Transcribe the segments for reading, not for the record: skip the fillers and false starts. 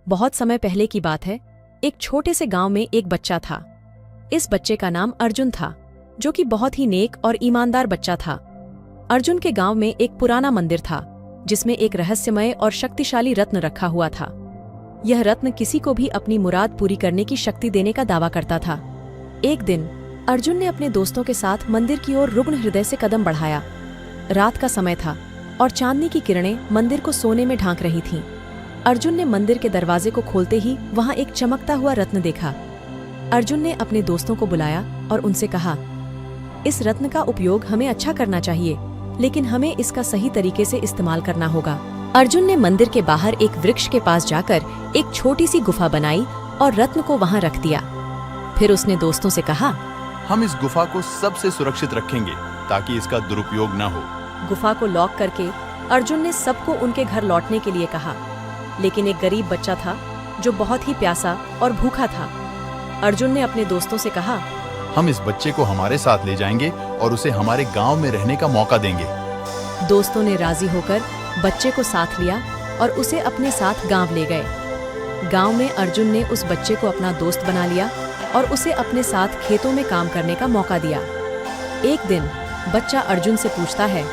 बहुत समय पहले की बात है। एक छोटे से गांव में एक बच्चा था। इस बच्चे का नाम अर्जुन था, जो कि बहुत ही नेक और ईमानदार बच्चा था। अर्जुन के गांव में एक पुराना मंदिर था, जिसमें एक रहस्यमय और शक्तिशाली रत्न रखा हुआ था। यह रत्न किसी को भी अपनी मुराद पूरी करने की शक्ति देने का दावा करता था। एक दिन अर्जुन ने अपने दोस्तों के साथ मंदिर की ओर रुग्ण हृदय से कदम बढ़ाया। रात का समय था और चांदनी की किरणें मंदिर को सोने में ढांक रही थीं। अर्जुन ने मंदिर के दरवाजे को खोलते ही वहां एक चमकता हुआ रत्न देखा। अर्जुन ने अपने दोस्तों को बुलाया और उनसे कहा, इस रत्न का उपयोग हमें अच्छा करना चाहिए, लेकिन हमें इसका सही तरीके से इस्तेमाल करना होगा। अर्जुन ने मंदिर के बाहर एक वृक्ष के पास जाकर एक छोटी सी गुफा बनाई और रत्न को वहां रख दिया। फिर उसने दोस्तों से कहा, हम इस गुफा को सबसे सुरक्षित रखेंगे ताकि इसका दुरुपयोग न हो। गुफा को लॉक करके अर्जुन ने सबको उनके घर लौटने के लिए कहा, लेकिन एक गरीब बच्चा था जो बहुत ही प्यासा और भूखा था। अर्जुन ने अपने दोस्तों से कहा, हम इस बच्चे को हमारे साथ ले जाएंगे और उसे हमारे गांव में रहने का मौका देंगे। दोस्तों ने राजी होकर बच्चे को साथ लिया और उसे अपने साथ गांव ले गए। गांव में अर्जुन ने उस बच्चे को अपना दोस्त बना लिया और उसे अपने साथ खेतों में काम करने का मौका दिया। एक दिन बच्चा अर्जुन से पूछता है,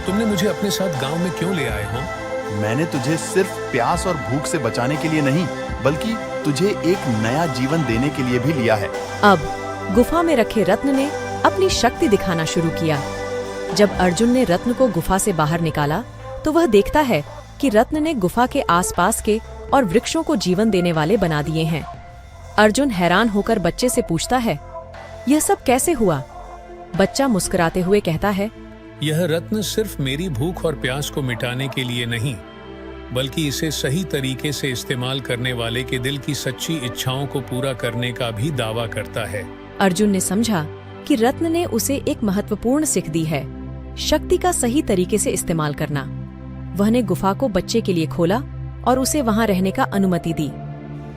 तुमने मुझे अपने साथ गांव में क्यों ले आए हो? मैंने तुझे सिर्फ प्यास और भूख से बचाने के लिए नहीं, बल्कि तुझे एक नया जीवन देने के लिए भी लिया है। अब गुफा में रखे रत्न ने अपनी शक्ति दिखाना शुरू किया। जब अर्जुन ने रत्न को गुफा से बाहर निकाला तो वह देखता है कि रत्न ने गुफा के आसपास के और वृक्षों को जीवन देने वाले बना दिए हैं। अर्जुन हैरान होकर बच्चे से पूछता है, यह सब कैसे हुआ? बच्चा मुस्कुराते हुए कहता है, यह रत्न सिर्फ मेरी भूख और प्यास को मिटाने के लिए नहीं, बल्कि इसे सही तरीके से इस्तेमाल करने वाले के दिल की सच्ची इच्छाओं को पूरा करने का भी दावा करता है। अर्जुन ने समझा कि रत्न ने उसे एक महत्वपूर्ण सीख दी है, शक्ति का सही तरीके से इस्तेमाल करना। वह ने गुफा को बच्चे के लिए खोला और उसे वहां रहने का अनुमति दी।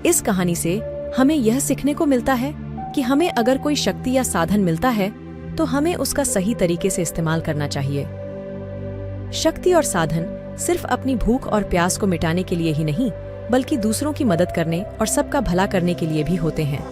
इस कहानी से हमें यह सीखने को मिलता है कि हमें अगर कोई शक्ति या साधन मिलता है तो हमें उसका सही तरीके से इस्तेमाल करना चाहिए। शक्ति और साधन सिर्फ अपनी भूख और प्यास को मिटाने के लिए ही नहीं, बल्कि दूसरों की मदद करने और सबका भला करने के लिए भी होते हैं।